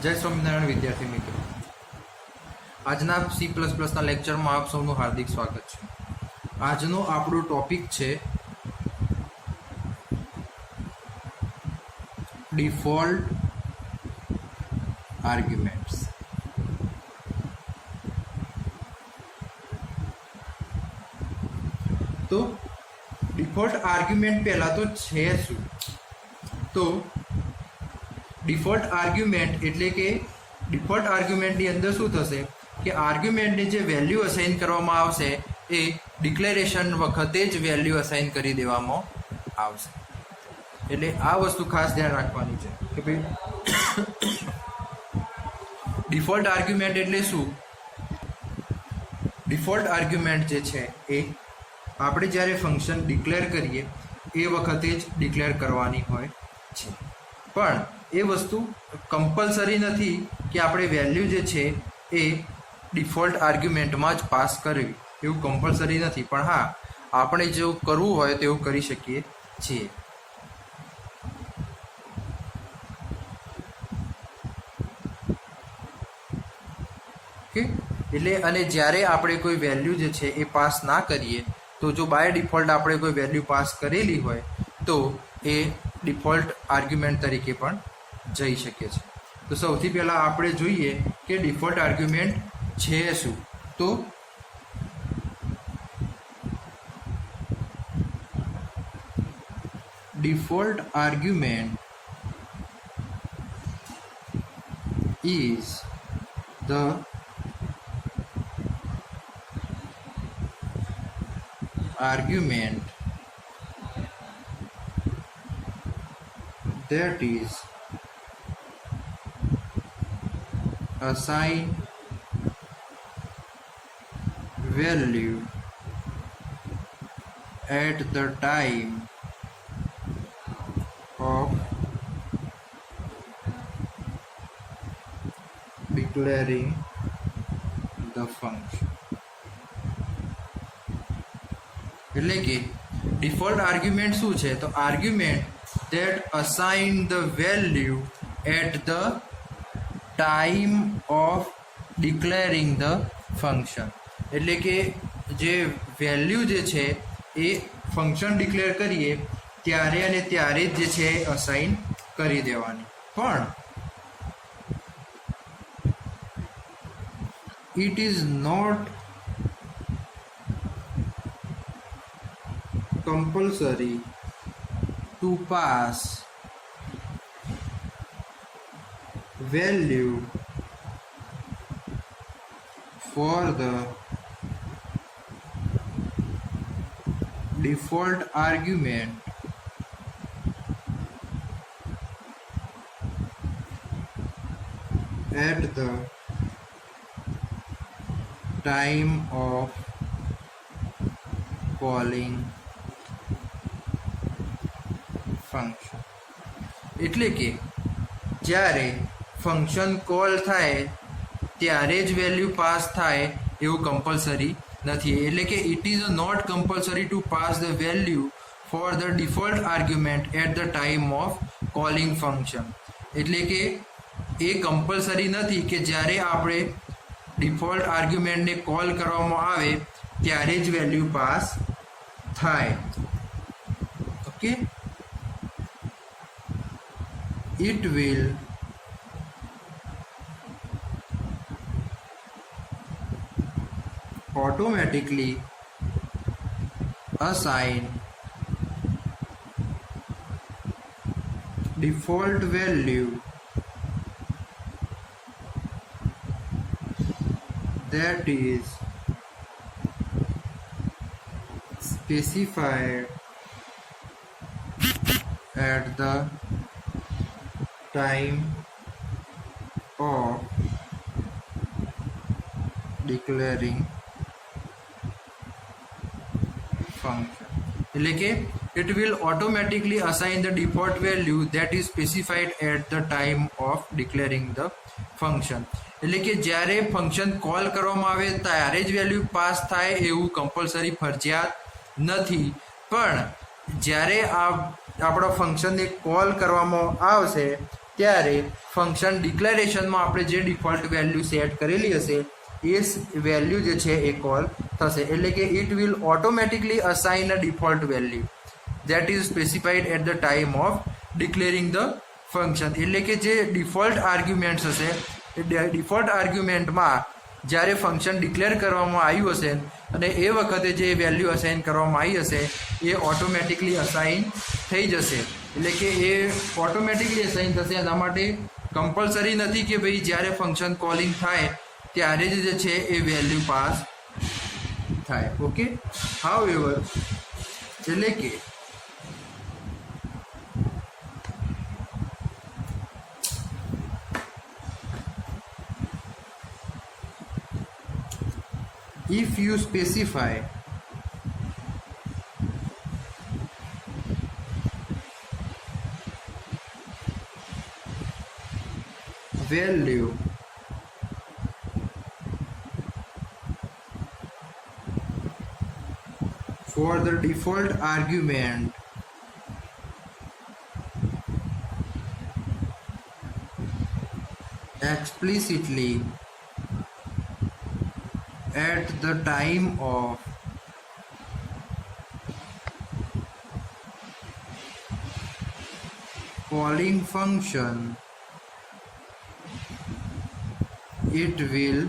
जय स्वामीनारायण विद्यार्थी मित्रों, આજના C++ના લેક્ચરમાં આપ સૌનું હાર્દિક સ્વાગત છે। આજનો આપણો ટોપિક છે ડિફોલ્ટ આર્ગ્યુમેન્ટ્સ। તો ડિફોલ્ટ આર્ગ્યુમેન્ટ પહેલા તો છે શું? તો ડિફોલ્ટ આર્ગ્યુમેન્ટ એટલે કે ડિફોલ્ટ આર્ગ્યુમેન્ટની અંદર શું થશે કે આર્ગ્યુમેન્ટને જે વેલ્યુ અસાઇન કરવામાં આવશે એ ડિક્લેરેશન વખતે જ વેલ્યુ અસાઇન કરી દેવામાં આવશે। એટલે આ વસ્તુ ખાસ ધ્યાન રાખવાની છે કે ભાઈ ડિફોલ્ટ આર્ગ્યુમેન્ટ એટલે શું? ડિફોલ્ટ આર્ગ્યુમેન્ટ જે છે એ આપણે જ્યારે ફંક્શન ડિક્લેર કરીએ એ વખતે જ ડિક્લેર કરવાની હોય છે, પણ એ વસ્તુ કમ્પલસરી નથી કે આપણે વેલ્યુ જે છે એ ડિફોલ્ટ આર્ગ્યુમેન્ટમાં જ પાસ કરવી, એવું કમ્પલસરી નથી, પણ હા આપણે જો કરવું હોય તેવું કરી શકીએ છીએ। ઓકે, એટલે અને જ્યારે આપણે કોઈ વેલ્યુ જે છે એ પાસ ના કરીએ તો જો બાય ડિફોલ્ટ આપણે કોઈ વેલ્યુ પાસ કરેલી હોય તો એ ડિફોલ્ટ આર્ગ્યુમેન્ટ તરીકે પણ જઈ શકે છે। તો સૌથી પહેલાં આપણે જોઈએ કે ડિફોલ્ટ આર્ગ્યુમેન્ટ છે શું? તો default argument is the argument that is assigned value at the time of declaring the function। એટલે કે ડિફોલ્ટ આર્ગ્યુમેન્ટ શું છે? તો argument that assign the value at the time of declaring the function। એટલે કે જે વેલ્યુ જે છે એ ફંક્શન ડિક્લેર કરીએ ત્યારે અને ત્યારે જ જે છે અસાઇન કરી દેવાની, પણ it is not compulsory to pass value for the default argument at the time of calling function। એટલે કે જ્યારે ફંક્શન કોલ થાય ત્યારે જ વેલ્યુ પાસ થાય એવું કમ્પલસરી નથી। એટલે કે it is not compulsory to pass the value for the default argument at the time of calling function. એટલે કે એ કમ્પલસરી નથી કે જ્યારે આપણે ડિફોલ્ટ આર્ગ્યુમેન્ટને કોલ કરવામાં આવે ત્યારે જ વેલ્યુ પાસ થાય। Okay, it will automatically assign default value that is specified at the time of declaring function। એટલે કે it will automatically assign the default value that is specified at the time of declaring the function। એટલે કે જ્યારે function call કરવામાં આવે ત્યારે જ value pass થાય એવું કમ્પલસરી ફરજિયાત નથી, પણ જ્યારે આ આપણા ફંક્શનને કોલ કરવામાં આવશે ત્યારે ફંક્શન ડિક્લેરેશનમાં આપણે જે ડિફોલ્ટ વેલ્યુ સેટ કરેલી હશે એ વેલ્યુ જે છે એ કોલ થશે. એટલે કે it will automatically assign a default value that is specified at the time of declaring the function. એટલે કે જે ડિફોલ્ટ આર્ગ્યુમેન્ટ્સ હશે એ ડિફોલ્ટ આર્ગ્યુમેન્ટમાં જ્યારે ફંક્શન ડિક્લેર કરવામાં આવ્યું હશે અને એ વખતે જે વેલ્યુ અસાઇન કરવામાં આવી હશે એ ઓટોમેટિકલી અસાઇન થઈ જશે. એટલે કે એ ઓટોમેટિકલી અસાઇન થશે. એના માટે કમ્પલસરી નથી કે ભાઈ જ્યારે ફંક્શન કોલિંગ થાય ત્યારે જ જે છે એ વેલ્યુ પાસ થાય. ઓકે, હાઉએવર એટલે કે if you specify value for the default argument explicitly at the time of calling function, it will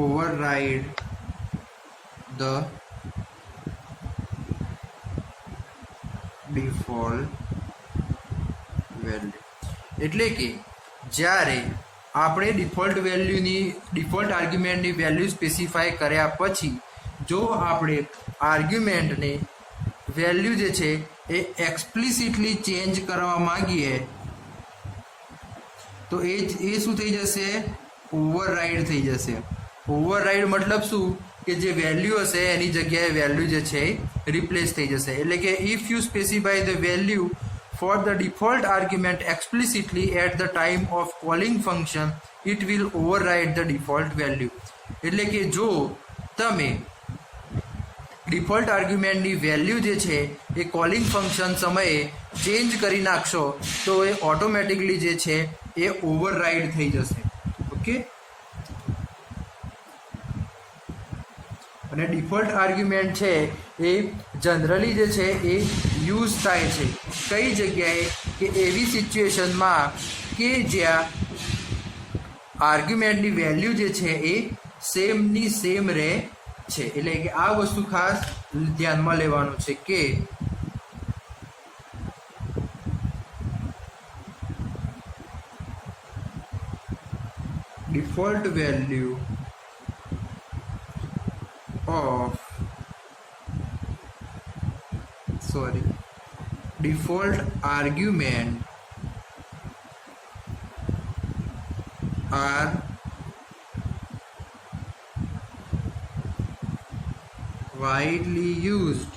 override the default value. એટલે કે જ્યારે આપણે ડિફોલ્ટ વેલ્યુની ડિફોલ્ટ આર્ગ્યુમેન્ટની વેલ્યુ સ્પેસિફાય કર્યા પછી જો આપણે આર્ગ્યુમેન્ટને વેલ્યુ જે છે એ એક્સપ્લિસિટલી ચેન્જ કરવા માંગીએ તો એ શું થઈ જશે? ઓવરરાઇડ થઈ જશે. ઓવરરાઇડ મતલબ શું કે જે વેલ્યુ હશે એની જગ્યાએ વેલ્યુ જે છે રિપ્લેસ થઈ જશે. એટલે કે if you specify the value for the default argument explicitly at the time of calling function, it will override the default value. એટલે કે જો તમે ડિફોલ્ટ આર્ગ્યુમેન્ટની વેલ્યુ જે છે એ કોલિંગ ફંક્શન સમયે ચેન્જ કરી નાખશો તો એ ઓટોમેટિકલી જે છે એ ઓવરરાઇડ થઈ જશે. ઓકે, અને ડિફોલ્ટ આર્ગ્યુમેન્ટ છે એ જનરલી જે છે એ યુઝ થાય છે કઈ જગ્યાએ કે એવી સિચ્યુએશનમાં કે જ્યાં આર્ગ્યુમેન્ટની વેલ્યુ જે છે એ સેમની સેમ રહે છે. એટલે કે આ વસ્તુ ખાસ ધ્યાનમાં લેવાનું છે કે default value of default argument are widely used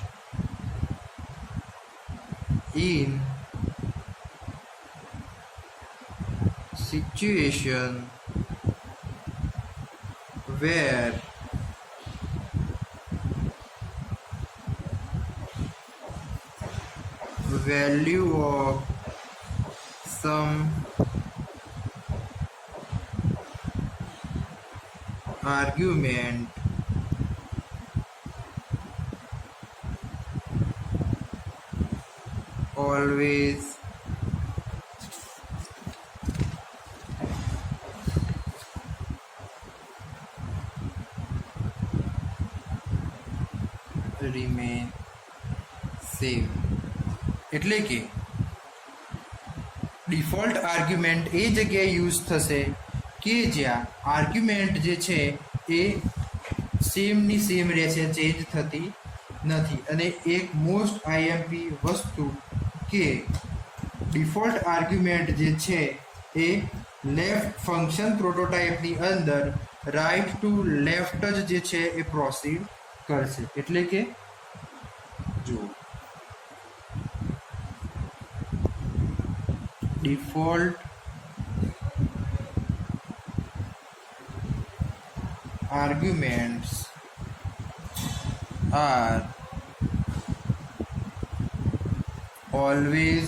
in situation where value of some argument always remain same. એટલે કે ડિફોલ્ટ આર્ગ્યુમેન્ટ એ જગ્યાએ યુઝ થશે કે જ્યાં આર્ગ્યુમેન્ટ જે છે એ સેમની સેમ રહેશે, ચેન્જ થતી નથી. અને એક મોસ્ટ આઈએમપી વસ્તુ કે ડિફોલ્ટ આર્ગ્યુમેન્ટ જે છે એ લેફ્ટ ફંક્શન પ્રોટોટાઇપની અંદર રાઇટ ટુ લેફ્ટ જ જે છે એ પ્રોસીડ કરશે. એટલે કે જુઓ default arguments are always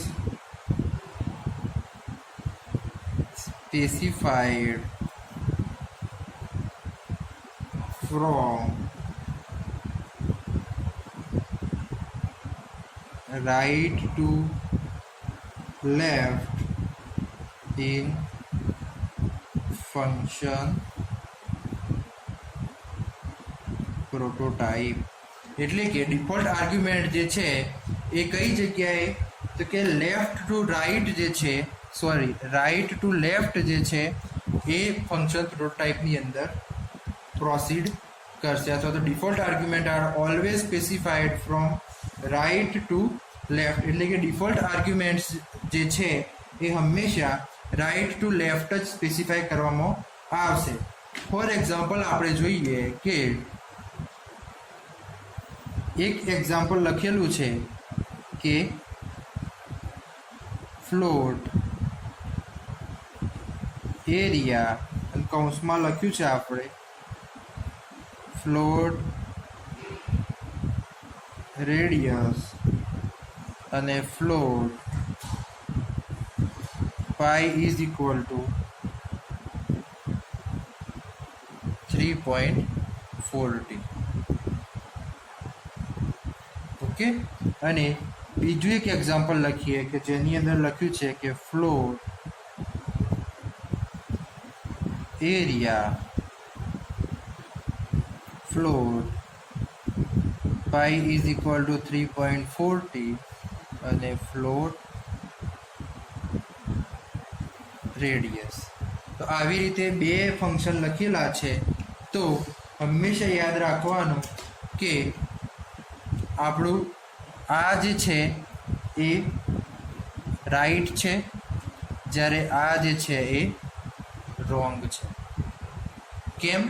specified from right to left in function prototype. એટલે કે ડિફોલ્ટ આર્ગ્યુમેન્ટ જે છે એ કઈ જગ્યાએ, તો કે લેફ્ટ ટુ રાઈટ જે છે, સોરી રાઈટ ટુ લેફ્ટ જે છે એ ફંક્શન પ્રોટોટાઇપની અંદર પ્રોસીડ કરશે. અથવા તો default argument are always specified from right to left. એટલે કે ડિફોલ્ટ આર્ગ્યુમેન્ટ્સ જે છે એ હંમેશા રાઈટ ટુ લેફ્ટ જ સ્પેસિફાઈ કરવામાં આવશે. ફોર એક્ઝામ્પલ આપણે જોઈએ કે એક એક્ઝામ્પલ લખેલું છે કે ફ્લોટ એરિયા, અને કૌંસમાં લખ્યું છે આપણે ફ્લોટ રેડિયસ અને float pi is equal to 3.40. Okay, અને બીજું એક એક્ઝામ્પલ લખીએ કે જેની અંદર લખ્યું છે કે float area float pi is equal to 3.40 અને ફ્લોટ રેડિયસ. તો આવી રીતે બે ફંક્શન લખેલા છે. તો હંમેશા યાદ રાખવાનું કે આપણું આ જે છે એ રાઈટ છે, જ્યારે આ જે છે એ રોંગ છે. કેમ?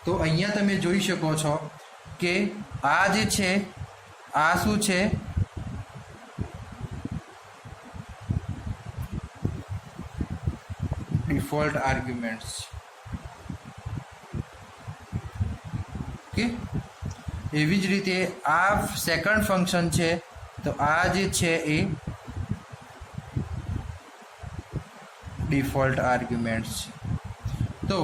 તો અહીંયા તમે જોઈ શકો છો કે આ જે છે આ શું છે, ડિફોલ્ટ આર્ગ્યુમેન્ટ્સ. ઓકે, એવી જ રીતે આ સેકન્ડ ફંક્શન છે, તો આ જે છે એ ડિફોલ્ટ આર્ગ્યુમેન્ટ્સ છે. તો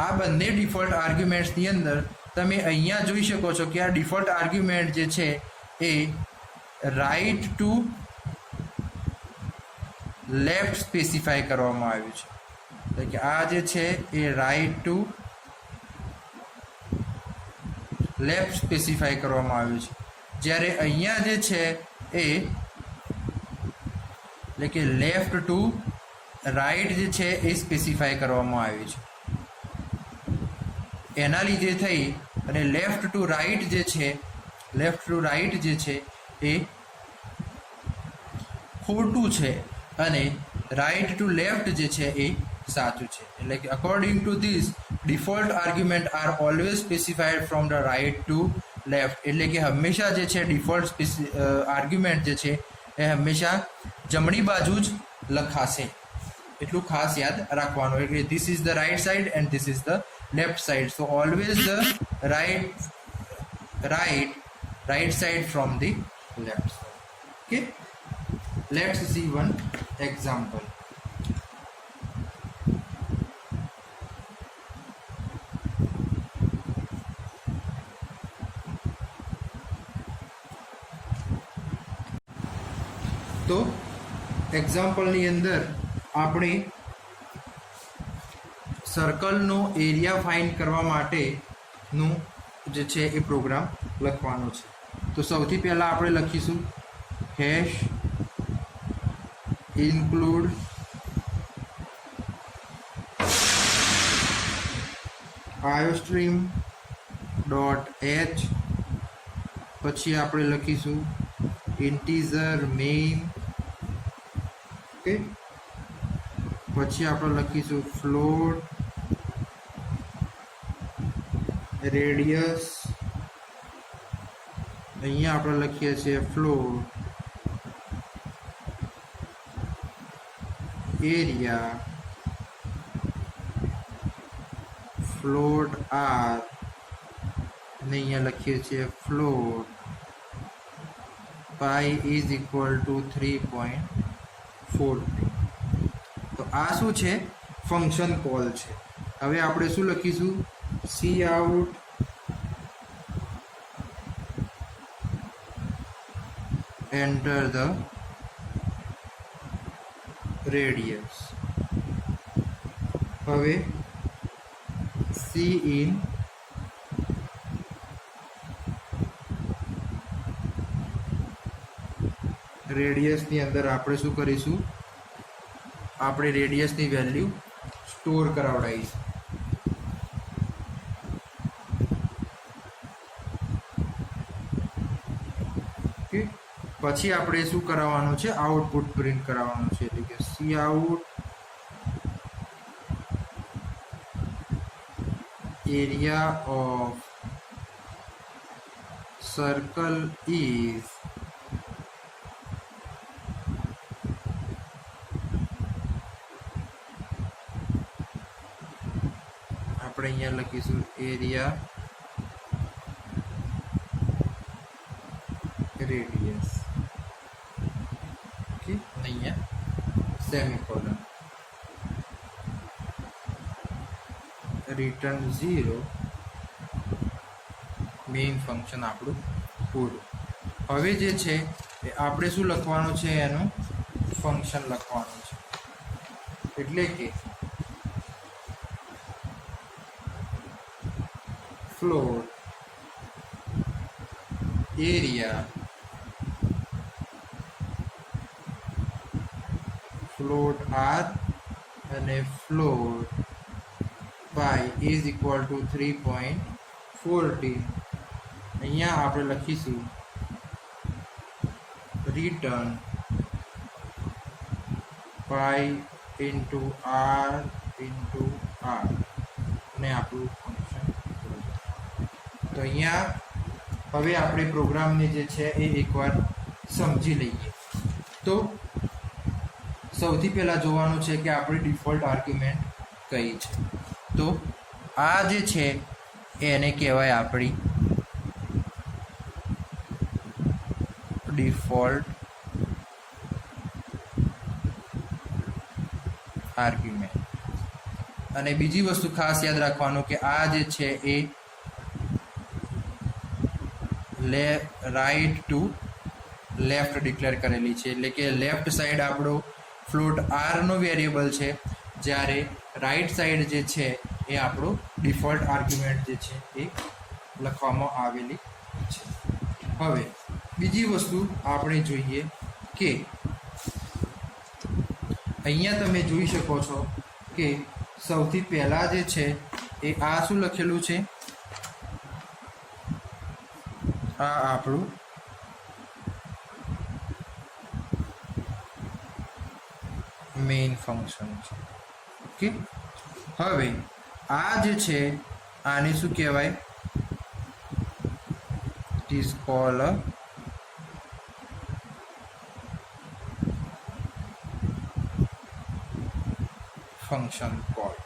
આ બંને ડિફોલ્ટ આર્ગ્યુમેન્ટ્સની અંદર તમે અહીંયા જોઈ શકો છો કે આ ડિફોલ્ટ આર્ગ્યુમેન્ટ જે છે એ રાઈટ ટુ લેફ્ટ સ્પેસિફાઈ કરવામાં આવ્યું છે. એટલે કે આ જે છે એ રાઈટ ટુ લેફ્ટ સ્પેસિફાઈ કરવામાં આવ્યું છે, જ્યારે અહીંયા જે છે એ એટલે કે લેફ્ટ ટુ રાઈટ જે છે એ સ્પેસિફાઈ કરવામાં આવ્યું છે. એના લીધે થઈ અને લેફ્ટ ટુ રાઈટ જે છે, લેફ્ટ ટુ રાઈટ જે છે એ ખોટું છે અને રાઈટ ટુ લેફ્ટ જે છે એ સાચું છે. એટલે કે according to this default argument are always specified from the right to left. એટલે કે હંમેશા જે છે ડિફોલ્ટ આર્ગ્યુમેન્ટ જે છે એ હંમેશા જમણી બાજુ જ લખાશે. એટલું ખાસ યાદ રાખવાનું. એટલે this is the right side and this is the left side, so always the right side from the left side. Okay, let's see one example. તો એક્ઝામ્પલ ની અંદર આપણે સર્કલનો એરિયા ફાઇન્ડ કરવા માટેનું જે છે એ પ્રોગ્રામ લખવાનો છે. તો સૌથી પહેલાં આપણે લખીશું hash include iostream dot H, પછી આપણે લખીશું ઇન્ટીઝર મેઇન. ઓકે, પછી આપણે લખીશું ફ્લોટ રેડિયસ, અહીંયા આપણે લખીએ છીએ ફ્લોટ એરિયા ફ્લોટ આર અને અહીંયા લખીએ છીએ float pi is equal to 3.40. તો આ શું છે? ફંક્શન કોલ છે. હવે આપણે શું લખીશું? C out enter the radius. હવે સી ઇન રેડિયસની અંદર આપણે શું કરીશું? આપણે રેડિયસની વેલ્યુ સ્ટોર કરાવડાવીશું. ઓકે, પછી આપણે શું કરાવવાનું છે? આઉટપુટ પ્રિન્ટ કરાવવાનું છે. એટલે કે C out area of circle is આપણે અહીંયા લખીશું એરિયા રેડિયસ. ઓકે, અહીંયા સેમિકોલન, રિટર્ન 0, મેઇન ફંક્શન આપણું પૂરું. હવે જે છે એ આપણે શું લખવાનું છે? એનું ફંક્શન લખવાનું છે. એટલે કે ફ્લોટ એરિયા ફ્લોટ આર અને float pi is equal to 3.40. અહીંયા આપણે લખીશું રિટર્ન પાઈ ઇન્ટુ આર અને આપણું ફંક્શન. તો અહીંયા હવે આપણે પ્રોગ્રામને જે છે એ એકવાર સમજી લઈએ. તો સૌથી પહેલાં જોવાનું છે કે આપણી ડિફોલ્ટ આર્ગ્યુમેન્ટ કઈ છે. તો આ જે છે એને કહેવાય આપણી ડિફોલ્ટ આર્ગ્યુમેન્ટ. અને બીજી વસ્તુ ખાસ યાદ રાખવાનું કે આ જે છે એ રાઈટ ટુ લેફ્ટ ડિક્લેર કરેલી છે. એટલે કે લેફ્ટ સાઈડ આપણો ફ્લોટ આરનો વેરિયેબલ છે, જ્યારે રાઈટ સાઈડ જે છે એ આપણો ડિફોલ્ટ આર્ગ્યુમેન્ટ જે છે એ લખવામાં આવેલી છે. હવે બીજી વસ્તુ આપણે જોઈએ કે અહીંયા તમે જોઈ શકો છો કે સૌથી પહેલાં જે છે એ આ શું લખેલું છે? આ આપણું મેઇન ફંક્શન છે. ઓકે, હવે આ જે છે આને શું કહેવાય? It is called function call.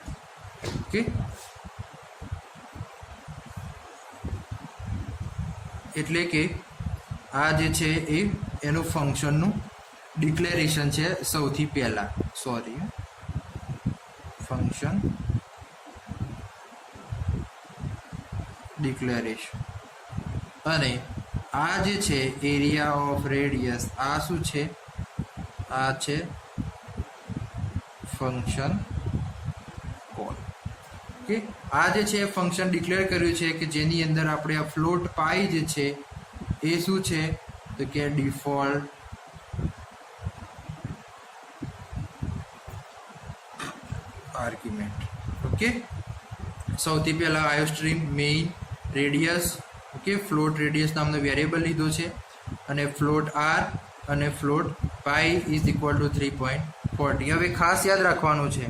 Okay, એટલે કે આ જે છે એ એનું ફંક્શનનું ડિક્લેરેશન છે સૌથી પહેલાં. Function declaration. અને આ જે છે એરિયા ઓફ રેડિયસ, આ શું છે? આ છે ફંક્શન કોલ. ઓકે, આ જે છે ફંક્શન ડિક્લેર કર્યું છે કે જેની અંદર આપણે આ ફ્લોટ પાઈ જે છે એ શું છે? તો કે ડિફોલ્ટ આર્ગ્યુમેન્ટ. ઓકે, સૌથી પહેલાં iostream main radius. Okay, float radius નામનો વેરિયેબલ લીધો છે અને ફ્લોટ આર અને float pi is equal to 3.40. હવે ખાસ યાદ રાખવાનું છે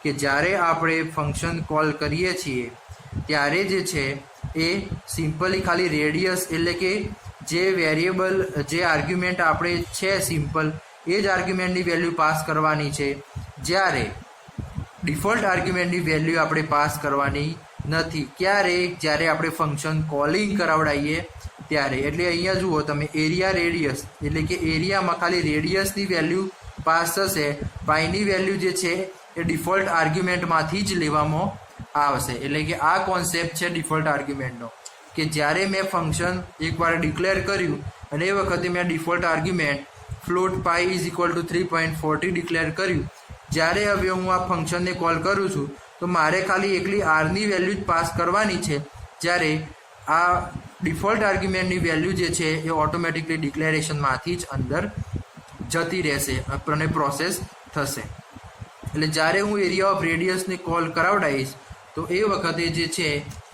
કે જ્યારે આપણે ફંક્શન કોલ કરીએ છીએ ત્યારે જે છે એ સિમ્પલી ખાલી રેડિયસ એટલે કે જે વેરિયેબલ જે આર્ગ્યુમેન્ટ આપણે છે સિમ્પલ એ જ આર્ગ્યુમેન્ટની વેલ્યુ પાસ કરવાની છે, જ્યારે ડિફોલ્ટ આર્ગ્યુમેન્ટની વેલ્યુ આપણે પાસ કરવાની નથી. ક્યારે? જ્યારે આપણે ફંક્શન કોલિંગ કરાવડાવીએ ત્યારે. એટલે અહીંયા જુઓ તમે એરિયા રેડિયસ એટલે કે એરિયામાં ખાલી રેડિયસની વેલ્યુ પાસ થશે. પાઈની વેલ્યુ જે છે એ ડિફોલ્ટ આર્ગ્યુમેન્ટમાંથી જ લેવામાં આવશે. એટલે કે આ કોન્સેપ્ટ છે ડિફોલ્ટ આર્ગ્યુમેન્ટનો, કે જ્યારે મેં ફંક્શન એકવાર ડિક્લેર કર્યું અને એ વખતે મેં default argument float pi is equal to 3.40 declare કર્યું. જ્યારે હવે હું આ ફંક્શનને કોલ કરું છું તો મારે ખાલી એકલી આરની વેલ્યુ જ પાસ કરવાની છે. જ્યારે આ ડિફોલ્ટ આર્ગ્યુમેન્ટની વેલ્યુ જે છે એ ઓટોમેટિકલી ડિક્લેરેશનમાંથી જ અંદર જતી રહેશે અને પ્રોસેસ થશે. એટલે જ્યારે હું એરિયા ઓફ રેડિયસને કોલ કરાવડાવીશ તો એ વખતે જે છે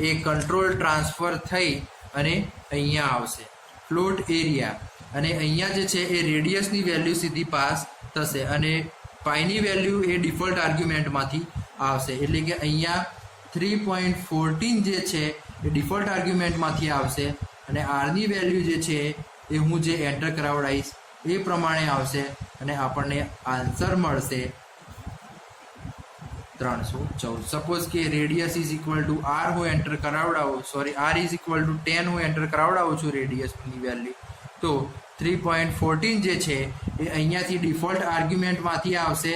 એ કંટ્રોલ ટ્રાન્સફર થઈ અને અહીંયા આવશે ફ્લોટ એરિયા, અને અહીંયા જે છે એ રેડિયસની વેલ્યુ સીધી પાસ થશે અને પાઈની વેલ્યુ એ ડિફોલ્ટ આર્ગ્યુમેન્ટમાંથી આવશે. એટલે કે અહીંયા 3.14 જે છે એ ડિફોલ્ટ આર્ગ્યુમેન્ટમાંથી આવશે અને આરની વેલ્યુ જે છે એ હું જે એન્ટર કરાવડાવીશ એ પ્રમાણે આવશે અને આપણને આન્સર મળશે 314. સપોઝ કે radius is equal to R હું એન્ટર કરાવડાવું, આર ઇઝ ઇક્વલ ટુ 10 હું એન્ટર કરાવડાવું છું રેડિયસની વેલ્યુ, તો 3.14 જે છે એ અહીંયાથી ડિફોલ્ટ આર્ગ્યુમેન્ટમાંથી આવશે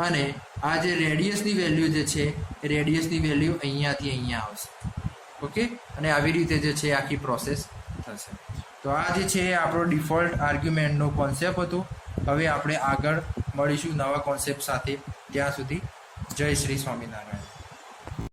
અને આ જે રેડિયસની વેલ્યુ જે છે એ રેડિયસની વેલ્યુ અહીંયાથી અહીંયા આવશે. ઓકે, અને આવી રીતે જે છે આખી પ્રોસેસ થશે. તો આ જે છે આપણો ડિફોલ્ટ આર્ગ્યુમેન્ટનો કોન્સેપ્ટ હતો. હવે આપણે આગળ મળીશું નવા કોન્સેપ્ટ સાથે. ત્યાં સુધી જય શ્રી સ્વામિનારાયણ.